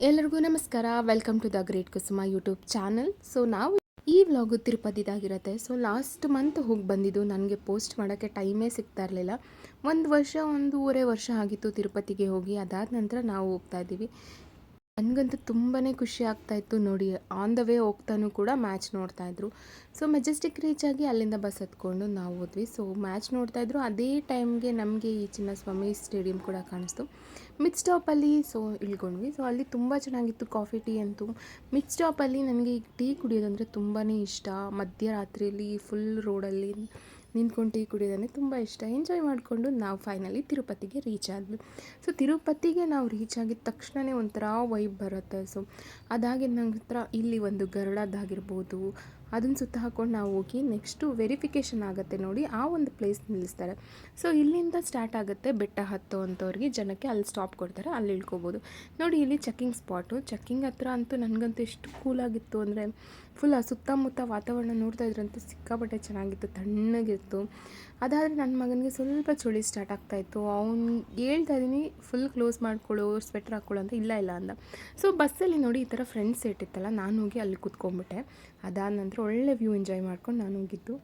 ಎಲ್ಲರಿಗೂ ನಮಸ್ಕಾರ. Welcome to the great Kusuma YouTube channel. So ನಾವು ಈ ವ್ಲಾಗು ತಿರುಪತಿದಾಗಿರುತ್ತೆ. ಸೊ ಲಾಸ್ಟ್ ಮಂತ್ ಹೋಗಿ ಬಂದಿದ್ದು. ನನಗೆ ಪೋಸ್ಟ್ ಮಾಡೋಕ್ಕೆ ಟೈಮೇ ಸಿಗ್ತಾ ಇರಲಿಲ್ಲ. 1.5 ವರ್ಷ ಆಗಿತ್ತು ತಿರುಪತಿಗೆ ಹೋಗಿ. ಅದಾದ ನಂತರ ನಾವು ಹೋಗ್ತಾ ಇದ್ದೀವಿ. ನನಗಂತೂ ತುಂಬಾ ಖುಷಿ ಆಗ್ತಾಯಿತ್ತು ನೋಡಿ. ಆನ್ ದ ವೇ ಹೋಗ್ತಾನೂ ಕೂಡ ಮ್ಯಾಚ್ ನೋಡ್ತಾಯಿದ್ರು. ಸೊ ಮೆಜೆಸ್ಟಿಕ್ ರೀಚ್ ಆಗಿ ಅಲ್ಲಿಂದ ಬಸ್ ಹತ್ಕೊಂಡು ನಾವು ಹೋದ್ವಿ. ಸೊ ಮ್ಯಾಚ್ ನೋಡ್ತಾಯಿದ್ರು. ಅದೇ ಟೈಮ್ಗೆ ನಮಗೆ ಈ ಚಿನ್ನಸ್ವಾಮಿ ಸ್ಟೇಡಿಯಂ ಕೂಡ ಕಾಣಿಸ್ತು. ಮಿಡ್ ಸ್ಟಾಪಲ್ಲಿ ಸೊ ಇಳ್ಕೊಂಡ್ವಿ. ಸೊ ಅಲ್ಲಿ ತುಂಬ ಚೆನ್ನಾಗಿತ್ತು ಕಾಫಿ ಟೀ ಅಂತೂ. ಮಿಡ್ ಸ್ಟಾಪಲ್ಲಿ ನನಗೆ ಈ ಟೀ ಕುಡಿಯೋದಂದರೆ ತುಂಬಾ ಇಷ್ಟ. ಮಧ್ಯರಾತ್ರಿಯಲ್ಲಿ ಫುಲ್ ರೋಡಲ್ಲಿ ನಿಂತ್ಕೊಂಡು ಟೀ ಕುಡಿಯೋದಂದರೆ ತುಂಬ ಇಷ್ಟ. ಎಂಜಾಯ್ ಮಾಡಿಕೊಂಡು ನಾವು ಫೈನಲಿ ತಿರುಪತಿಗೆ ರೀಚ್ ಆದ್ವಿ. ಸೊ ತಿರುಪತಿಗೆ ನಾವು ರೀಚ್ ಆಗಿದ ತಕ್ಷಣವೇ ಒಂಥರ ವೈಬ್ ಬರುತ್ತೆ. ಸೊ ಅದಾಗಿದ್ದ ನಂತರ ಇಲ್ಲಿ ಒಂದು ಗರುಡದಾಗಿರ್ಬೋದು ಅದನ್ನು ಸುತ್ತ ಹಾಕ್ಕೊಂಡು ನಾವು ಹೋಗಿ ನೆಕ್ಸ್ಟು ವೆರಿಫಿಕೇಷನ್ ಆಗುತ್ತೆ ನೋಡಿ, ಆ ಒಂದು ಪ್ಲೇಸ್ ನಿಲ್ಲಿಸ್ತಾರೆ. ಸೊ ಇಲ್ಲಿಂದ ಸ್ಟಾರ್ಟ್ ಆಗುತ್ತೆ ಬೆಟ್ಟ ಹತ್ತೋ ಅಂಥವ್ರಿಗೆ ಜನಕ್ಕೆ ಅಲ್ಲಿ ಸ್ಟಾಪ್ ಕೊಡ್ತಾರೆ, ಅಲ್ಲಿ ಇಳ್ಕೊಬೋದು ನೋಡಿ. ಇಲ್ಲಿ ಚೆಕ್ಕಿಂಗ್ ಸ್ಪಾಟು. ಚೆಕ್ಕಿಂಗ್ ಹತ್ರ ಅಂತೂ ನನಗಂತೂ ಎಷ್ಟು ಕೂಲಾಗಿತ್ತು ಅಂದರೆ ಫುಲ್ ಆ ಸುತ್ತಮುತ್ತ ವಾತಾವರಣ ನೋಡ್ತಾ ಇದ್ರಂತೂ ಸಿಕ್ಕಾಪಟ್ಟೆ ಚೆನ್ನಾಗಿತ್ತು, ತಣ್ಣಗಿತ್ತು. ಅದಾದರೆ ನನ್ನ ಮಗನಿಗೆ ಸ್ವಲ್ಪ ಚಳಿ ಸ್ಟಾರ್ಟ್ ಆಗ್ತಾಯಿತ್ತು. ಅವ್ನು ಹೇಳ್ತಾ ಇದ್ದೀನಿ ಫುಲ್ ಕ್ಲೋಸ್ ಮಾಡ್ಕೊಳ್ಳೋ, ಸ್ವೆಟ್ರ್ ಹಾಕ್ಕೊಳ್ಳೋ ಅಂತ. ಇಲ್ಲ ಅಂದ. ಸೊ ಬಸ್ಸಲ್ಲಿ ನೋಡಿ ಈ ಥರ ಫ್ರಂಟ್ ಸೀಟ್ ಇತ್ತಲ್ಲ, ನಾನು ಹೋಗಿ ಅಲ್ಲಿ ಕೂತ್ಕೊಂಡ್ಬಿಟ್ಟೆ. ಅದಾದ ನಂತರ ಒಳ್ಳೆ ವ್ಯೂ ಎಂಜಾಯ್ ಮಾಡ್ಕೊಂಡು ನಾನು ಹೋಗಿದ್ದು.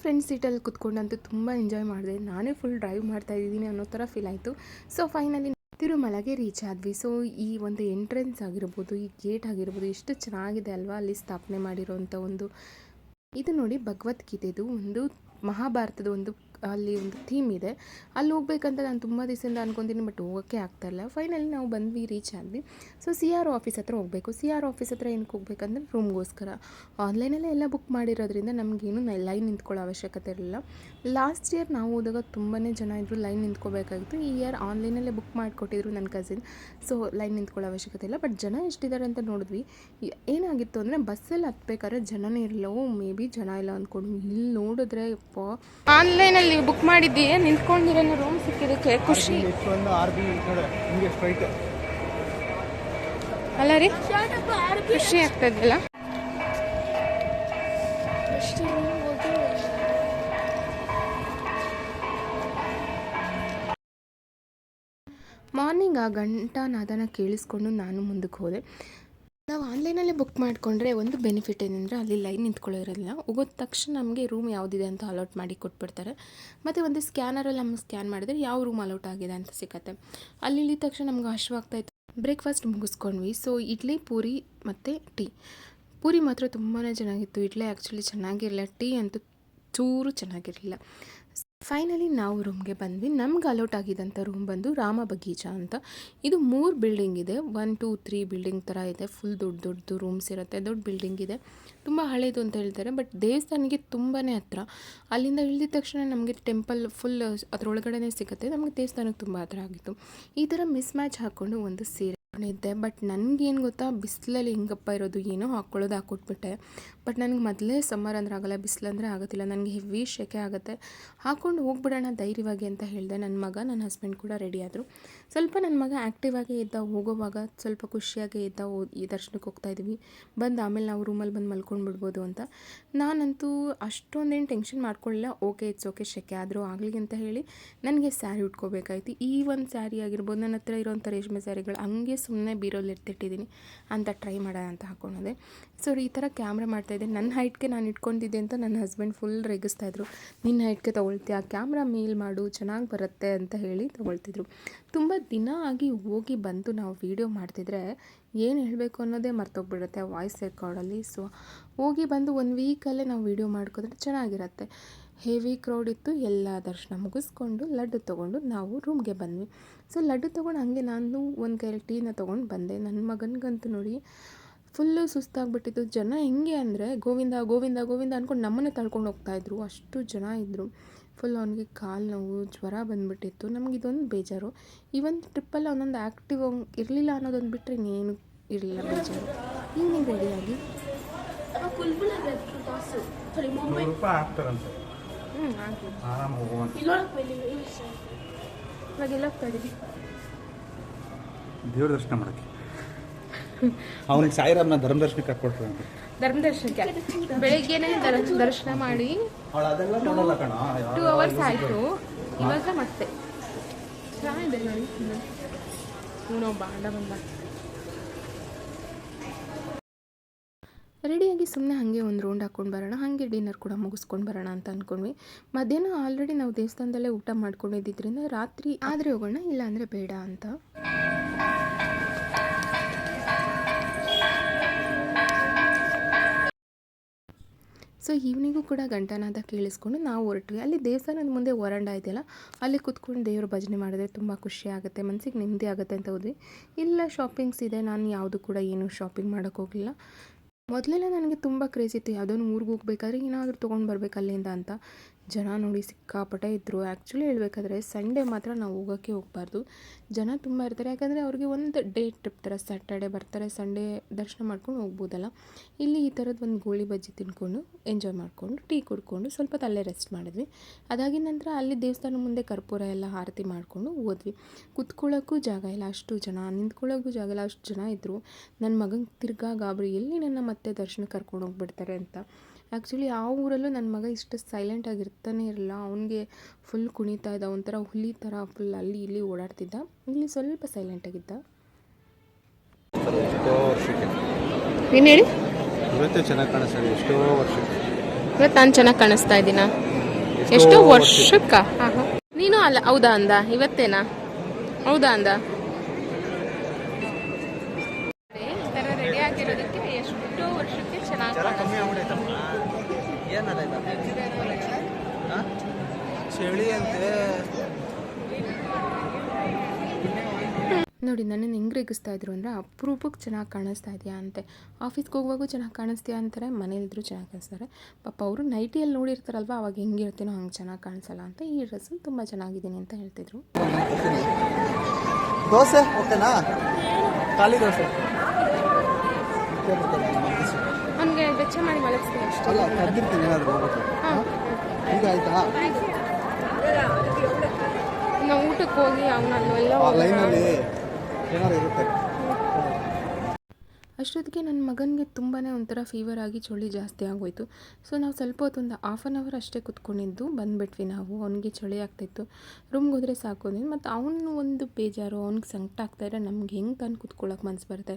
ಫ್ರೆಂಡ್ ಸೀಟಲ್ಲಿ ಕುತ್ಕೊಂಡಂತೂ ತುಂಬ ಎಂಜಾಯ್ ಮಾಡಿದೆ. ನಾನೇ ಫುಲ್ ಡ್ರೈವ್ ಮಾಡ್ತಾ ಇದ್ದೀನಿ ಅನ್ನೋ ಥರ ಫೀಲ್ ಆಯಿತು. ಸೊ ಫೈನಲಿ ತಿರುಮಲಗೆ ರೀಚ್ ಆದ್ವಿ. ಸೊ ಈ ಒಂದು ಎಂಟ್ರೆನ್ಸ್ ಆಗಿರ್ಬೋದು, ಈ ಗೇಟ್ ಆಗಿರ್ಬೋದು ಎಷ್ಟು ಚೆನ್ನಾಗಿದೆ ಅಲ್ವಾ. ಅಲ್ಲಿ ಸ್ಥಾಪನೆ ಮಾಡಿರೋಂಥ ಒಂದು ಇದು ನೋಡಿ ಭಗವದ್ಗೀತೆದು ಒಂದು ಮಹಾಭಾರತದ ಒಂದು ಅಲ್ಲಿ ಒಂದು ಥೀಮ್ ಇದೆ. ಅಲ್ಲಿ ಹೋಗ್ಬೇಕಂತ ನಾನು ತುಂಬ ದಿವಸದಿಂದ ಅನ್ಕೊತೀನಿ, ಬಟ್ ಹೋಗೋಕ್ಕೆ ಆಗ್ತಾಯಿಲ್ಲ. ಫೈನಲಿ ನಾವು ಬಂದ್ವಿ, ರೀಚ್ ಆದ್ವಿ. ಸೊ CR ಆಫೀಸ್ ಹತ್ರ ಹೋಗಬೇಕು. CR ಆಫೀಸ್ ಹತ್ರ ಏನಕ್ಕೆ ಹೋಗ್ಬೇಕಂದ್ರೆ ರೂಮ್ಗೋಸ್ಕರ. ಆನ್ಲೈನಲ್ಲೇ ಎಲ್ಲ ಬುಕ್ ಮಾಡಿರೋದ್ರಿಂದ ನಮಗೇನು ಲೈನ್ ನಿಂತ್ಕೊಳ್ಳೋ ಅವಶ್ಯಕತೆ ಇರಲಿಲ್ಲ. ಲಾಸ್ಟ್ ಇಯರ್ ನಾವು ಹೋದಾಗ ತುಂಬಾ ಜನ ಇದ್ದರು, ಲೈನ್ ನಿಂತ್ಕೋಬೇಕಾಗಿತ್ತು. ಈ ಇಯರ್ ಆನ್ಲೈನಲ್ಲೇ ಬುಕ್ ಮಾಡಿಕೊಟ್ಟಿದ್ರು ನನ್ನ ಕಸಿನ್. ಸೊ ಲೈನ್ ನಿಂತ್ಕೊಳ್ಳೋ ಅವಶ್ಯಕತೆ ಇಲ್ಲ. ಬಟ್ ಜನ ಎಷ್ಟಿದ್ದಾರೆ ಅಂತ ನೋಡಿದ್ವಿ. ಏನಾಗಿತ್ತು ಅಂದರೆ ಬಸ್ಸಲ್ಲಿ ಹತ್ಬೇಕಾದ್ರೆ ಜನನೇ ಇರಲಿಲ್ಲ. ಮೇ ಬಿ ಜನ ಇಲ್ಲ ಅಂದ್ಕೊಂಡು ಇಲ್ಲಿ ನೋಡಿದ್ರೆ ಆನ್ಲೈನಲ್ಲಿ ಬುಕ್ ಮಾಡಿದ್ದೀವಿ, ನಿಂತ್ಕೊಂಡಿರೋ ರೂಮ್ ಸಿಕ್ಕಿದ್ದಕ್ಕೆ ಖುಷಿ ಅಲ್ಲ ರೀ, ಖುಷಿ ಆಗ್ತದಲ್ಲ. ಮಾರ್ನಿಂಗ್ ಆ ಗಂಟಾನಾದನ ಕೇಳಿಸ್ಕೊಂಡು ನಾನು ಮುಂದಕ್ಕೆ ಹೋದೆ. ನಾವು ಆನ್ಲೈನಲ್ಲೇ ಬುಕ್ ಮಾಡಿಕೊಂಡ್ರೆ ಒಂದು ಬೆನಿಫಿಟ್ ಏನಂದರೆ ಅಲ್ಲಿ ಲೈನ್ ನಿಂತ್ಕೊಳ್ಳೋದಿರಲಿಲ್ಲ. ಹೋಗೋದ ತಕ್ಷಣ ನಮಗೆ ರೂಮ್ ಯಾವುದಿದೆ ಅಂತ ಅಲೌಟ್ ಮಾಡಿ ಕೊಟ್ಬಿಡ್ತಾರೆ. ಮತ್ತು ಒಂದು ಸ್ಕ್ಯಾನರಲ್ಲಿ ನಮಗೆ ಸ್ಕ್ಯಾನ್ ಮಾಡಿದರೆ ಯಾವ ರೂಮ್ ಅಲೌಟ್ ಆಗಿದೆ ಅಂತ ಸಿಕ್ಕತ್ತೆ. ಅಲ್ಲಿ ಇಳಿದ ತಕ್ಷಣ ನಮ್ಗೆ ಹಶ್ವಾಗ್ತಾಯಿತ್ತು. ಬ್ರೇಕ್ಫಾಸ್ಟ್ ಮುಗಿಸ್ಕೊಂಡ್ವಿ. ಸೊ ಇಡ್ಲಿ, ಪೂರಿ ಮತ್ತು ಟೀ. ಪೂರಿ ಮಾತ್ರ ತುಂಬಾ ಚೆನ್ನಾಗಿತ್ತು. ಇಡ್ಲಿ ಆ್ಯಕ್ಚುಲಿ ಚೆನ್ನಾಗಿರಲಿಲ್ಲ, ಟೀ ಅಂತೂ ಚೂರು ಚೆನ್ನಾಗಿರಲಿಲ್ಲ. ಫೈನಲಿ ನಾವು ರೂಮ್ಗೆ ಬಂದ್ವಿ. ನಮ್ಗೆ ಅಲೌಟ್ ಆಗಿದ್ದಂಥ ರೂಮ್ ಬಂದು ರಾಮ ಬಗೀಚಾ ಅಂತ. ಇದು 3 ಬಿಲ್ಡಿಂಗ್ ಇದೆ, 1 2 3 ಬಿಲ್ಡಿಂಗ್ ಥರ ಇದೆ. ಫುಲ್ ದೊಡ್ಡ ರೂಮ್ಸ್ ಇರುತ್ತೆ, ದೊಡ್ಡ ಬಿಲ್ಡಿಂಗ್ ಇದೆ, ತುಂಬ ಹಳೇದು ಅಂತ ಹೇಳ್ತಾರೆ. ಬಟ್ ದೇವಸ್ಥಾನಕ್ಕೆ ತುಂಬಾ ಹತ್ರ. ಅಲ್ಲಿಂದ ಇಳಿದ ತಕ್ಷಣ ನಮಗೆ ಟೆಂಪಲ್ ಫುಲ್ ಅದರೊಳಗಡೆ ಸಿಗುತ್ತೆ. ನಮಗೆ ದೇವಸ್ಥಾನಕ್ಕೆ ತುಂಬ ಹತ್ರ ಆಗಿತ್ತು. ಈ ಥರ ಮಿಸ್ ಮ್ಯಾಚ್ ಹಾಕ್ಕೊಂಡು ಒಂದು ಸೀರೆ ಇದ್ದೆ. ಬಟ್ ನನಗೇನು ಗೊತ್ತಾ, ಬಿಸಿಲಲ್ಲಿ ಹೆಂಗಪ್ಪ ಇರೋದು, ಏನೋ ಹಾಕ್ಕೊಟ್ಬಿಟ್ಟೆ. ಬಟ್ ನನಗೆ ಮೊದಲೇ ಸಮ್ಮರ್ ಅಂದ್ರೆ ಆಗಲ್ಲ, ಬಿಸಿಲಂದರೆ ಆಗೋದಿಲ್ಲ, ನನಗೆ ಹೆವಿ ಶೆಕೆ ಆಗುತ್ತೆ. ಹಾಕ್ಕೊಂಡು ಹೋಗ್ಬಿಡೋಣ ಧೈರ್ಯವಾಗಿ ಅಂತ ಹೇಳಿದೆ. ನನ್ನ ಹಸ್ಬೆಂಡ್ ಕೂಡ ರೆಡಿ ಆದರು. ಸ್ವಲ್ಪ ನನ್ನ ಮಗ ಆ್ಯಕ್ಟಿವ್ ಆಗೇ ಇದ್ದ. ಹೋಗೋವಾಗ ಸ್ವಲ್ಪ ಖುಷಿಯಾಗೇ ಇದ್ದ. ಈ ದರ್ಶನಕ್ಕೆ ಹೋಗ್ತಾಯಿದ್ವಿ, ಆಮೇಲೆ ನಾವು ರೂಮಲ್ಲಿ ಬಂದು ಮಲ್ಕೊಂಡ್ಬಿಡ್ಬೋದು ಅಂತ. ನಾನಂತೂ ಅಷ್ಟೊಂದೇನು ಟೆನ್ಷನ್ ಮಾಡ್ಕೊಳ್ಳಿಲ್ಲ. ಇಟ್ಸ್ ಓಕೆ, ಶೆಕೆ ಆದರೂ ಆಗಲಿ ಅಂತ ಹೇಳಿ ನನಗೆ ಸ್ಯಾರಿ ಉಟ್ಕೋಬೇಕಾಯ್ತು. ಈ ಒಂದು ಸ್ಯಾರಿ ಆಗಿರ್ಬೋದು, ನನ್ನ ಹತ್ರ ಇರೋಂಥ ರೇಷ್ಮೆ ಸ್ಯಾರಿಗಳು ಹಂಗೆ ಸುಮ್ಮನೆ ಬೀರೋಲ್ಲಿ ಎತ್ತಿಟ್ಟಿದ್ದೀನಿ ಅಂತ ಟ್ರೈ ಮಾಡೋಣ ಅಂತ ಹಾಕ್ಕೊಳೋದೆ. ಸೊ ಈ ಥರ ಕ್ಯಾಮ್ರಾ ಮಾಡ್ತಾಯಿದ್ದೆ. ನನ್ನ ಹೈಟ್ಗೆ ನಾನು ಇಟ್ಕೊಂಡಿದ್ದೆ ಅಂತ ನನ್ನ ಹಸ್ಬೆಂಡ್ ಫುಲ್ ರೇಗಿಸ್ತಾಯಿದ್ರು. ನಿನ್ನ ಹೈಟ್ಗೆ ತೊಗೊಳ್ತೀಯ, ಕ್ಯಾಮ್ರಾ ಮೇಲ್ ಮಾಡು, ಚೆನ್ನಾಗಿ ಬರುತ್ತೆ ಅಂತ ಹೇಳಿ ತೊಗೊಳ್ತಿದ್ರು. ತುಂಬ ದಿನ ಆಗಿ ಹೋಗಿ ಬಂದು ನಾವು ವೀಡಿಯೋ ಮಾಡ್ತಿದ್ರೆ ಏನು ಹೇಳಬೇಕು ಅನ್ನೋದೇ ಮರ್ತೋಗ್ಬಿಡುತ್ತೆ ವಾಯ್ಸ್ ರೆಕಾರ್ಡಲ್ಲಿ. ಸೊ ಹೋಗಿ ಬಂದು 1 ವೀಕಲ್ಲೇ ನಾವು ವೀಡಿಯೋ ಮಾಡ್ಕೊಂಡ್ರೆ ಚೆನ್ನಾಗಿರುತ್ತೆ. ಹೆವಿ ಕ್ರೌಡ್ ಇತ್ತು. ಎಲ್ಲ ದರ್ಶನ ಮುಗಿಸ್ಕೊಂಡು ಲಡ್ಡು ತೊಗೊಂಡು ನಾವು ರೂಮ್ಗೆ ಬಂದ್ವಿ. ಸೊ ಲಡ್ಡು ತೊಗೊಂಡು ಹಾಗೆ ನಾನು ಒಂದು ಕೈಯಲ್ಲಿ ಟೀನ ತೊಗೊಂಡು ಬಂದೆ. ನನ್ನ ಮಗನಿಗಂತೂ ನೋಡಿ ಫುಲ್ಲು ಸುಸ್ತಾಗ್ಬಿಟ್ಟಿತ್ತು. ಜನ ಹೆಂಗೆ ಅಂದರೆ ಗೋವಿಂದ ಗೋವಿಂದ ಗೋವಿಂದ ಅಂದ್ಕೊಂಡು ನಮ್ಮನ್ನೇ ತಳ್ಕೊಂಡು ಹೋಗ್ತಾಯಿದ್ರು, ಅಷ್ಟು ಜನ ಇದ್ದರು. ಫುಲ್ ಅವನಿಗೆ ಕಾಲು ನೋವು, ಜ್ವರ ಬಂದುಬಿಟ್ಟಿತ್ತು. ನಮಗಿದೊಂದು ಬೇಜಾರು. ಈ ಒಂದು ಟ್ರಿಪ್ಪಲ್ಲಿ ಅವನೊಂದು ಆ್ಯಕ್ಟಿವ್ ಇರಲಿಲ್ಲ ಅನ್ನೋದೊಂದು ಬಿಟ್ಟರೆ ಇನ್ನೇನು ಇರಲಿಲ್ಲ ಬೇಜಾರು. ಈವ್ನಿಂಗ್ ರೆಡಿಯಾಗಿ ದೇವ್ರ ದರ್ಶನ ಮಾಡೋಕ್ಕೆ ಅವನಿಗೆ ಸಾಯಿರಾಮ್ನ ಧರ್ಮ ದರ್ಶನಕ್ಕೆ ಹಾಕ್ಕೊಟ್ರು ಅಂತ. ಧರ್ಮ ದರ್ಶನಕ್ಕೆ ಬೆಳಿಗ್ಗೆನೆ ದರ್ಶನ ಮಾಡಿ ಅವಳು ಅದೆಲ್ಲ ನೋಡಲ್ಲ ಕಣ. 2 ಅವರ್ಸ್ ಆಯಿತು. ಇವಾಗ ಮತ್ತೆ ಚೆನ್ನಾಗಿದೆ ನೋಡಿ. ಇವನು ಬಾಂಡ ಬಂದ. ರೆಡಿಯಾಗಿ ಸುಮ್ಮನೆ ಹಾಗೆ ಒಂದು ರೌಂಡ್ ಹಾಕ್ಕೊಂಡು ಬರೋಣ, ಹಾಗೆ ಡಿನ್ನರ್ ಕೂಡ ಮುಗಿಸ್ಕೊಂಡು ಬರೋಣ ಅಂತ ಅಂದ್ಕೊಂಡ್ವಿ. ಮಧ್ಯಾಹ್ನ ಆಲ್ರೆಡಿ ನಾವು ದೇವಸ್ಥಾನದಲ್ಲೇ ಊಟ ಮಾಡ್ಕೊಂಡಿದ್ದರಿಂದ ರಾತ್ರಿ ಆದರೆ ಹೋಗೋಣ, ಇಲ್ಲ ಅಂದರೆ ಬೇಡ ಅಂತ. ಸೊ ಈವ್ನಿಂಗು ಕೂಡ ಗಂಟನಾದ ಕೇಳಿಸ್ಕೊಂಡು ನಾವು ಹೊರಟ್ವಿ. ಅಲ್ಲಿ ದೇವಸ್ಥಾನದ ಮುಂದೆ ವರಂಡ ಇದೆಯಲ್ಲ, ಅಲ್ಲಿ ಕೂತ್ಕೊಂಡು ದೇವ್ರ ಭಜನೆ ಮಾಡಿದ್ರೆ ತುಂಬ ಖುಷಿ ಆಗುತ್ತೆ, ಮನಸ್ಸಿಗೆ ನೆಮ್ಮದಿ ಆಗುತ್ತೆ ಅಂತ ಹೋದ್ವಿ. ಇಲ್ಲ ಶಾಪಿಂಗ್ಸ್ ಇದೆ, ನಾನು ಯಾವುದು ಕೂಡ ಏನು ಶಾಪಿಂಗ್ ಮಾಡೋಕ್ಕೆ ಹೋಗಲಿಲ್ಲ. ಮೊದಲೆಲ್ಲ ನನಗೆ ತುಂಬ ಕ್ರೇಜ್ ಇತ್ತು, ಯಾವುದೋ ಊರಿಗೆ ಹೋಗ್ಬೇಕಾದ್ರೆ ಏನಾದರೂ ತೊಗೊಂಡು ಬರಬೇಕು ಅಲ್ಲಿಂದ ಅಂತ. ಜನ ನೋಡಿ ಸಿಕ್ಕಾಪಟ್ಟೆ ಇದ್ದರು. ಆ್ಯಕ್ಚುಲಿ ಹೇಳ್ಬೇಕಾದ್ರೆ ಸಂಡೇ ಮಾತ್ರ ನಾವು ಹೋಗೋಕ್ಕೆ ಹೋಗಬಾರ್ದು, ಜನ ತುಂಬ ಇರ್ತಾರೆ. ಯಾಕಂದರೆ ಅವ್ರಿಗೆ ಒಂದು ಡೇ ಟ್ರಿಪ್ ಥರ, ಸ್ಯಾಟರ್ಡೆ ಬರ್ತಾರೆ, ಸಂಡೇ ದರ್ಶನ ಮಾಡ್ಕೊಂಡು ಹೋಗ್ಬೋದಲ್ಲ. ಇಲ್ಲಿ ಈ ಥರದ್ದು ಒಂದು ಗೋಳಿ ಬಜ್ಜಿ ತಿನ್ಕೊಂಡು ಎಂಜಾಯ್ ಮಾಡಿಕೊಂಡು ಟೀ ಕುಡ್ಕೊಂಡು ಸ್ವಲ್ಪ ಹೊತ್ತು ಅಲ್ಲೇ ರೆಸ್ಟ್ ಮಾಡಿದ್ವಿ. ಅದಾಗಿದ ನಂತರ ಅಲ್ಲಿ ದೇವಸ್ಥಾನ ಮುಂದೆ ಕರ್ಪೂರ ಎಲ್ಲ ಆರತಿ ಮಾಡಿಕೊಂಡು ಹೋದ್ವಿ. ಕುತ್ಕೊಳ್ಳೋಕ್ಕೂ ಜಾಗ ಇಲ್ಲ, ಅಷ್ಟು ಜನ, ನಿಂತ್ಕೊಳ್ಳೋಕ್ಕೂ ಜಾಗ ಇಲ್ಲ, ಅಷ್ಟು ಜನ ಇದ್ದರು. ನನ್ನ ಮಗಂಗೆ ತಿರ್ಗಾ ಗಾಬರಿ, ಎಲ್ಲಿ ನನ್ನ ಮತ್ತೆ ದರ್ಶನ ಕರ್ಕೊಂಡು ಹೋಗ್ಬಿಡ್ತಾರೆ ಅಂತ. ಆ್ಯಕ್ಚುಲಿ ಆ ಊರಲ್ಲೂ ನನ್ನ ಮಗ ಇಷ್ಟು ಸೈಲೆಂಟಾಗಿ ಇರ್ತಾನೆ ಇರಲ್ಲ, ಅವನಿಗೆ ಫುಲ್ ಕುಣಿತಾ ಇದ್ದ, ಒಂಥರ ಹುಲಿ ಥರ ಫುಲ್ ಅಲ್ಲಿ ಇಲ್ಲಿ ಓಡಾಡ್ತಿದ್ದ. ಇಲ್ಲಿ ಸ್ವಲ್ಪ ಸೈಲೆಂಟಾಗಿದ್ದ. ಎಷ್ಟೋ ವರ್ಷಕ್ಕೆ ಏನು ಹೇಳಿ? ಇವತ್ತೇ ಚೆನ್ನಾಗಿ ಕಾಣಿಸ್ತಾರೆ. ಎಷ್ಟೋ ವರ್ಷಕ್ಕೆ ಇವತ್ತು ನಾನು ಚೆನ್ನಾಗಿ ಕಾಣಿಸ್ತಾ ಇದ್ದೀನ? ಎಷ್ಟೋ ವರ್ಷಕ್ಕ? ನೀನು ಅಲ್ಲ ಹೌದಾ ಅಂದ? ಇವತ್ತೇನಾ ಹೌದಾ ಅಂದ? ಈ ಥರ ರೆಡಿ ಆಗಿರೋದಕ್ಕೆ ಎಷ್ಟೋ ವರ್ಷಕ್ಕೆ ಚೆನ್ನಾಗಿ ಚಳಿ ಅಂತೆ ನೋಡಿ. ನನ್ನನ್ನು ಹೆಂಗೆ ರೇಗಿಸ್ತಾ ಇದ್ರು ಅಂದರೆ ಅಪರೂಪಕ್ಕೆ ಚೆನ್ನಾಗಿ ಕಾಣಿಸ್ತಾ ಇದೆಯಾ ಅಂತೆ. ಆಫೀಸ್ಗೆ ಹೋಗುವಾಗೂ ಚೆನ್ನಾಗಿ ಕಾಣಿಸ್ತೀಯಾ ಅಂತಾರೆ, ಮನೇಲಿದ್ರು ಚೆನ್ನಾಗಿ ಕಾಣಿಸ್ತಾರೆ. ಪಾಪ ಅವರು ನೈಟಿಯಲ್ಲಿ ನೋಡಿರ್ತಾರಲ್ವ, ಅವಾಗ ಹೆಂಗಿರ್ತೀನೋ ಹಂಗೆ ಚೆನ್ನಾಗಿ ಕಾಣಿಸಲ್ಲ ಅಂತ ಈ ಡ್ರೆಸ್ಸಲ್ಲಿ ತುಂಬ ಚೆನ್ನಾಗಿದ್ದೀನಿ ಅಂತ ಹೇಳ್ತಿದ್ರು. ದೋಸೆ ಓಕೆನಾ? ಖಾಲಿ ದೋಸೆ ನನಗೆ ಬೆಚ್ಚ ಮಾಡಿ ಮಲಗಿಸ್ತೀನಿ ಅಷ್ಟೇ. ಅಲ್ಲ ಕದ್ದಿರ್ತೀನಿ ಏನಾದರೂ ಹೋಗ್ಬೇಕು. ಈಗ ಆಯ್ತಾ? ನಾವು ಊಟಕ್ಕೆ ಹೋಗಿ ಅವನಲ್ಲೆಲ್ಲ ಲೈನಲ್ಲಿ ಏನಾದ್ರು ಇರುತ್ತೆ. ಅಷ್ಟೊತ್ತಿಗೆ ನನ್ನ ಮಗನಿಗೆ ತುಂಬಾ ಒಂಥರ ಫೀವರ್ ಆಗಿ ಚಳಿ ಜಾಸ್ತಿ ಆಗೋಯ್ತು. ಸೊ ನಾವು ಸ್ವಲ್ಪ ಹೊತ್ತು ಒಂದು 1/2 ಅವರ್ ಅಷ್ಟೇ ಕುತ್ಕೊಂಡಿದ್ದು ಬಂದುಬಿಟ್ವಿ ನಾವು. ಅವನಿಗೆ ಚಳಿ ಆಗ್ತಾಯಿತ್ತು, ರೂಮ್ಗೆ ಹೋದರೆ ಸಾಕು ಅಂದಿದ್ದು. ಮತ್ತು ಅವನು ಒಂದು ಬೇಜಾರು, ಅವ್ನಿಗೆ ಸಂಕಟ ಆಗ್ತಾಯಿದ್ರೆ ನಮ್ಗೆ ಹೆಂಗೆ ತಾನು ಕುತ್ಕೊಳ್ಳೋಕೆ ಮನಸ್ಸು ಬರುತ್ತೆ.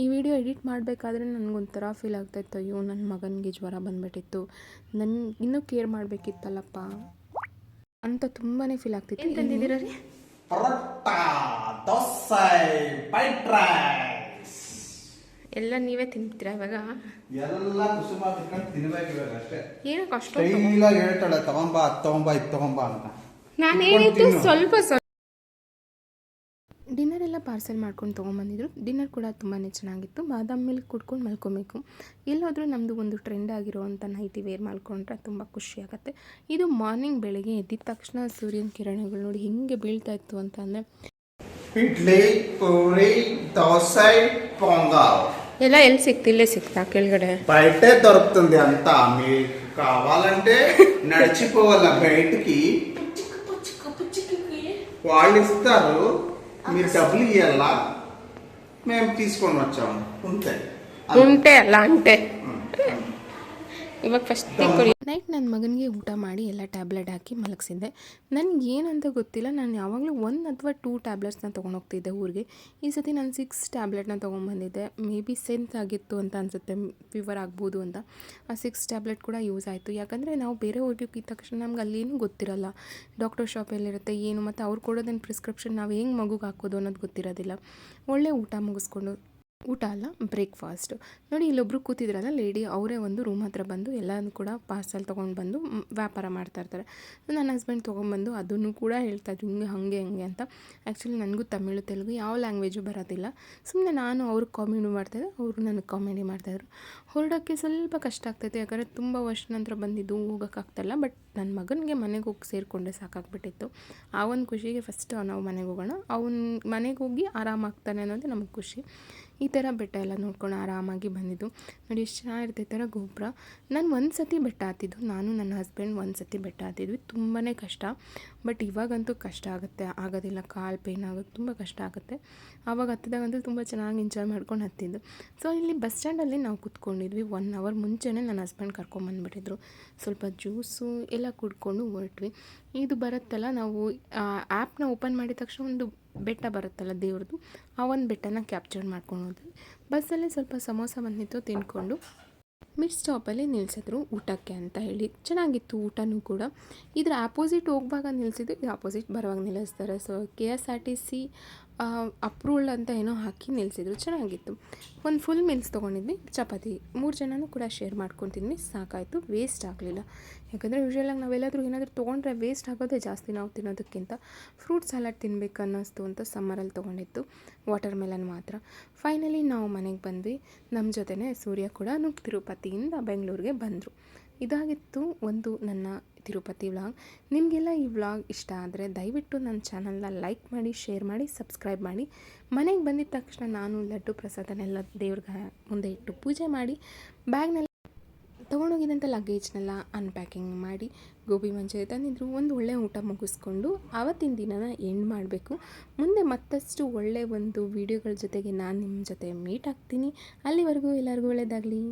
ಈ ವಿಡಿಯೋ ಎಡಿಟ್ ಮಾಡಬೇಕಾದ್ರೆ ನನಗೊಂಥರ ಫೀಲ್ ಆಗ್ತಾಯಿತ್ತು, ಅಯ್ಯೋ ನನ್ನ ಮಗನಿಗೆ ಜ್ವರ ಬಂದುಬಿಟ್ಟಿತ್ತು, ನನಗೆ ಇನ್ನೂ ಕೇರ್ ಮಾಡಬೇಕಿತ್ತಲ್ಲಪ್ಪ ಅಂತ ತುಂಬಾ ಫೀಲ್ ಆಗ್ತಿತ್ತು. ಏನು ತಂದಿದ್ದೀರ ರೀ? ಎಲ್ಲ ನೀವೇ ತಿಂತೀರಾ ಇವಾಗ? ಎಲ್ಲ ಕುಸುಮ ಬಿಟ್ಕೊಂಡು ತಿನ್ಬೇಕು ಇವಾಗ ಅಷ್ಟೇ. ಏನಕ್ಕೆ ಅಷ್ಟು ಸ್ಟೈಲಾಗಿ ಹೇಳ್ತಾಳೆ, ತಗೊಂಬಾ ಅದು ತಗೊಂಬಾ ಇದು ತಗೊಂಬಾ ಅಂತ. ನಾನು ಹೇಳಿದ್ದು ಸ್ವಲ್ಪ ಡಿನ್ನರ್ ಎಲ್ಲ ಪಾರ್ಸೆಲ್ ಮಾಡ್ಕೊಂಡು ತೊಗೊಂಬಂದಿದ್ರು. ಡಿನ್ನರ್ ಕೂಡ ತುಂಬಾ ಚೆನ್ನಾಗಿತ್ತು. ಬಾದಾಮ್ ಮಿಲ್ಕ್ ಕುಡ್ಕೊಂಡು ಮಲ್ಕೊಬೇಕು. ಎಲ್ಲಾದರೂ ನಮ್ಮದು ಒಂದು ಟ್ರೆಂಡ್ ಆಗಿರೋವಂಥ ನೈಟಿ ವೇರ್ ಮಾಡ್ಕೊಂಡ್ರೆ ತುಂಬ ಖುಷಿಯಾಗತ್ತೆ. ಇದು ಮಾರ್ನಿಂಗ್ ಬೆಳಗ್ಗೆ ಎದ್ದಿದ ತಕ್ಷಣ ಸೂರ್ಯನ ಕಿರಣಗಳು ನೋಡಿ ಹಿಂಗೆ ಬೀಳ್ತಾ ಇತ್ತು ಅಂತ ಅಂದರೆ ಇಡ್ಲಿ, ಪೂರಿ, ದೋಸೆ, పొంగల్ ಎಲ್ಲ ఎల్లి సిక్తా ఇల్లే సిక్తా ಕೆಳಗಡೆ బయటే దొరుకుతుంది అంతా. మీకు కావాలంటే నడిచిపోవాల బయటికి, వాళ్ళు ఇస్తారు, మీరు డబ్బులు ఇవ్వాలా, మేము తీసుకొని వచ్చాము. ఉంటే అలా అంటే ಇವಾಗ ಫಸ್ಟ್ ನೈಟ್ ನನ್ನ ಮಗನಿಗೆ ಊಟ ಮಾಡಿ ಎಲ್ಲ ಟ್ಯಾಬ್ಲೆಟ್ ಹಾಕಿ ಮಲಗಿಸಿದ್ದೆ. ನನಗೆ ಏನಂತ ಗೊತ್ತಿಲ್ಲ, ನಾನು ಯಾವಾಗಲೂ 1 ಅಥವಾ 2 ಟ್ಯಾಬ್ಲೆಟ್ಸ್ನ ತೊಗೊಂಡೋಗ್ತಿದ್ದೆ ಊರಿಗೆ. ಈ ಸತಿ ನಾನು 6 ಟ್ಯಾಬ್ಲೆಟ್ನ ತೊಗೊಂಬಂದಿದ್ದೆ. ಮೇ ಬಿ ಸೆನ್ಸ್ ಆಗಿತ್ತು ಅಂತ ಅನಿಸುತ್ತೆ, ಫೀವರ್ ಆಗ್ಬೋದು ಅಂತ. ಆ 6 ಟ್ಯಾಬ್ಲೆಟ್ ಕೂಡ ಯೂಸ್ ಆಯಿತು. ಯಾಕಂದರೆ ನಾವು ಬೇರೆ ಊರಿಗೆ ಹೋಗಿದ ತಕ್ಷಣ ನಮ್ಗೆ ಅಲ್ಲೇನೂ ಗೊತ್ತಿರಲ್ಲ, ಡಾಕ್ಟರ್ ಶಾಪಲ್ಲಿರುತ್ತೆ ಏನು, ಮತ್ತು ಅವ್ರು ಕೊಡೋದೇನು ಪ್ರಿಸ್ಕ್ರಿಪ್ಷನ್ ನಾವು ಹೆಂಗೆ ಮಗುಗೆ ಹಾಕೋದು ಅನ್ನೋದು ಗೊತ್ತಿರೋದಿಲ್ಲ. ಒಳ್ಳೆ ಊಟ ಮುಗಿಸ್ಕೊಂಡು, ಊಟ ಅಲ್ಲ ಬ್ರೇಕ್ಫಾಸ್ಟ್ ನೋಡಿ, ಇಲ್ಲೊಬ್ರು ಕೂತಿದ್ರಲ್ಲ ಲೇಡಿ, ಅವರೇ ಒಂದು ರೂಮ್ ಹತ್ರ ಬಂದು ಎಲ್ಲನೂ ಕೂಡ ಪಾರ್ಸಲ್ ತೊಗೊಂಡು ಬಂದು ವ್ಯಾಪಾರ ಮಾಡ್ತಾಯಿರ್ತಾರೆ. ನನ್ನ ಹಸ್ಬೆಂಡ್ ತೊಗೊಂಬಂದು ಅದನ್ನು ಕೂಡ ಹೇಳ್ತಾಯಿದ್ರು ಹಿಂಗೆ ಹಾಗೆ ಅಂತ. ಆ್ಯಕ್ಚುಲಿ ನನಗೂ ತಮಿಳು ತೆಲುಗು ಯಾವ ಲ್ಯಾಂಗ್ವೇಜು ಬರೋದಿಲ್ಲ. ಸುಮ್ಮನೆ ನಾನು ಅವ್ರಿಗೆ ಕಾಮಿಡಿ ಮಾಡ್ತಾಯಿದ್ದೆ, ಅವರು ನನಗೆ ಕಾಮಿಡಿ ಮಾಡ್ತಾಯಿದ್ರು. ಹೊರಡೋಕ್ಕೆ ಸ್ವಲ್ಪ ಕಷ್ಟ ಆಗ್ತಾಯಿತ್ತು, ಯಾಕಂದರೆ ತುಂಬ ವರ್ಷ ನಂತರ ಬಂದಿದ್ದು ಹೋಗೋಕ್ಕಾಗ್ತಾಯಿಲ್ಲ. ಬಟ್ ನನ್ನ ಮಗನಿಗೆ ಮನೆಗೆ ಹೋಗಿ ಸೇರಿಕೊಂಡೆ ಸಾಕಾಗ್ಬಿಟ್ಟಿತ್ತು. ಆ ಒಂದು ಖುಷಿಗೆ ಫಸ್ಟ್ ನಾವು ಮನೆಗೆ ಹೋಗೋಣ, ಅವನ ಮನೆಗೆ ಹೋಗಿ ಆರಾಮಾಗ್ತಾನೆ ಅನ್ನೋದು ನಮಗೆ ಖುಷಿ. ಈ ಥರ ಬೆಟ್ಟ ಎಲ್ಲ ನೋಡ್ಕೊಂಡು ಆರಾಮಾಗಿ ಬಂದಿದ್ದು ನೋಡಿ, ಎಷ್ಟು ಚೆನ್ನಾಗಿರುತ್ತೆ ಈ ಥರ ಗೊಬ್ಬರ. ನಾನು ಒಂದು ಸತಿ ಬೆಟ್ಟ ಹತ್ತಿದ್ದು, ನಾನು ನನ್ನ ಹಸ್ಬೆಂಡ್ ಒಂದು ಸತಿ ಬೆಟ್ಟ ಹತ್ತಿದ್ವಿ. ತುಂಬಾ ಕಷ್ಟ, ಬಟ್ ಇವಾಗಂತೂ ಕಷ್ಟ ಆಗುತ್ತೆ, ಆಗೋದಿಲ್ಲ, ಕಾಲು ಪೇನ್ ಆಗೋದು ತುಂಬ ಕಷ್ಟ ಆಗುತ್ತೆ. ಆವಾಗ ಹತ್ತಿದಾಗಂತೂ ತುಂಬ ಚೆನ್ನಾಗಿ ಎಂಜಾಯ್ ಮಾಡ್ಕೊಂಡು ಹತ್ತಿದ್ದು. ಸೊ ಇಲ್ಲಿ ಬಸ್ ಸ್ಟ್ಯಾಂಡಲ್ಲಿ ನಾವು ಕೂತ್ಕೊಂಡಿದ್ವಿ. 1 ಅವರ್ ಮುಂಚೆನೇ ನನ್ನ ಹಸ್ಬೆಂಡ್ ಕರ್ಕೊಂಬಂದುಬಿಟ್ಟಿದ್ರು. ಸ್ವಲ್ಪ ಜ್ಯೂಸು ಎಲ್ಲ ಕುಡ್ಕೊಂಡು ಹೊರಟ್ವಿ. ಇದು ಬರುತ್ತಲ್ಲ, ನಾವು ಆ್ಯಪ್ನ ಓಪನ್ ಮಾಡಿದ ತಕ್ಷಣ ಒಂದು ಬೆಟ್ಟ ಬರುತ್ತಲ್ಲ ದೇವ್ರದ್ದು, ಆ ಒಂದು ಬೆಟ್ಟನ ಕ್ಯಾಪ್ಚರ್ ಮಾಡ್ಕೊಂಡು ಹೋದ್ವಿ. ಬಸ್ಸಲ್ಲಿ ಸ್ವಲ್ಪ ಸಮೋಸ ಬಂದಿತ್ತು, ತಿಂದ್ಕೊಂಡು ಮಿಡ್ ಸ್ಟಾಪಲ್ಲಿ ನಿಲ್ಲಿಸಿದ್ರು ಊಟಕ್ಕೆ ಅಂತ ಹೇಳಿ. ಚೆನ್ನಾಗಿತ್ತು ಊಟನೂ ಕೂಡ. ಇದ್ರ ಆಪೋಸಿಟ್ ಹೋಗುವಾಗ ನಿಲ್ಲಿಸಿದ್ದು, ಇದು ಆಪೋಸಿಟ್ ಬರುವಾಗ ನಿಲ್ಲಿಸ್ತಾರೆ. ಸೊ KSRTC ಅಪ್ರೂವಲ್ ಅಂತ ಏನೋ ಹಾಕಿ ನಿಲ್ಲಿಸಿದ್ರು. ಚೆನ್ನಾಗಿತ್ತು. ಒಂದು ಫುಲ್ ಮೀಲ್ಸ್ ತೊಗೊಂಡಿದ್ವಿ, ಚಪಾತಿ 3 ಜನನೂ ಕೂಡ ಶೇರ್ ಮಾಡ್ಕೊತಿದ್ವಿ. ಸಾಕಾಯಿತು, ವೇಸ್ಟ್ ಆಗಲಿಲ್ಲ. ಯಾಕಂದರೆ ಯೂಶ್ವಲಾಗಿ ನಾವೆಲ್ಲಾದರೂ ಏನಾದರೂ ತೊಗೊಂಡ್ರೆ ವೇಸ್ಟ್ ಆಗೋದೇ ಜಾಸ್ತಿ ನಾವು ತಿನ್ನೋದಕ್ಕಿಂತ. ಫ್ರೂಟ್ ಸಲಾಡ್ ತಿನ್ನಬೇಕು ಅನ್ನಿಸ್ತು ಅಂತ ಸಮ್ಮರಲ್ಲಿ ತೊಗೊಂಡಿತ್ತು, ವಾಟರ್ ಮೆಲನ್ ಮಾತ್ರ. ಫೈನಲಿ ನಾವು ಮನೆಗೆ ಬಂದ್ವಿ. ನಮ್ಮ ಜೊತೆನೇ ಸೂರ್ಯ ಕೂಡ ತಿರುಪತಿಯಿಂದ ಬೆಂಗಳೂರಿಗೆ ಬಂದರು. ಇದಾಗಿತ್ತು ಒಂದು ನನ್ನ ತಿರುಪತಿ ವ್ಲಾಗ್. ನಿಮಗೆಲ್ಲ ಈ ವ್ಲಾಗ್ ಇಷ್ಟ ಆದರೆ ದಯವಿಟ್ಟು ನನ್ನ ಚಾನಲ್ನ ಲೈಕ್ ಮಾಡಿ, ಶೇರ್ ಮಾಡಿ, ಸಬ್ಸ್ಕ್ರೈಬ್ ಮಾಡಿ. ಮನೆಗೆ ಬಂದಿದ್ದ ತಕ್ಷಣ ನಾನು ಲಡ್ಡು ಪ್ರಸಾದನೆಲ್ಲ ದೇವ್ರಿಗೆ ಮುಂದೆ ಇಟ್ಟು ಪೂಜೆ ಮಾಡಿ, ಬ್ಯಾಗ್ನೆಲ್ಲ ತೊಗೊಂಡೋಗಿದ್ದಂಥ ಲಗೇಜ್ನೆಲ್ಲ ಅನ್ಪ್ಯಾಕಿಂಗ್ ಮಾಡಿ, ಗೋಬಿ ಮಂಚೂರಿ ತಂದಿದ್ರು. ಒಂದು ಒಳ್ಳೆ ಊಟ ಮುಗಿಸ್ಕೊಂಡು ಆವತ್ತಿನ ದಿನನ ಎಂಡ್ ಮಾಡಬೇಕು. ಮುಂದೆ ಮತ್ತಷ್ಟು ಒಳ್ಳೆಯ ಒಂದು ವೀಡಿಯೋಗಳ ಜೊತೆಗೆ ನಾನು ನಿಮ್ಮ ಜೊತೆ ಮೀಟ್ ಆಗ್ತೀನಿ. ಅಲ್ಲಿವರೆಗೂ ಎಲ್ಲರಿಗೂ ಒಳ್ಳೆಯದಾಗಲಿ.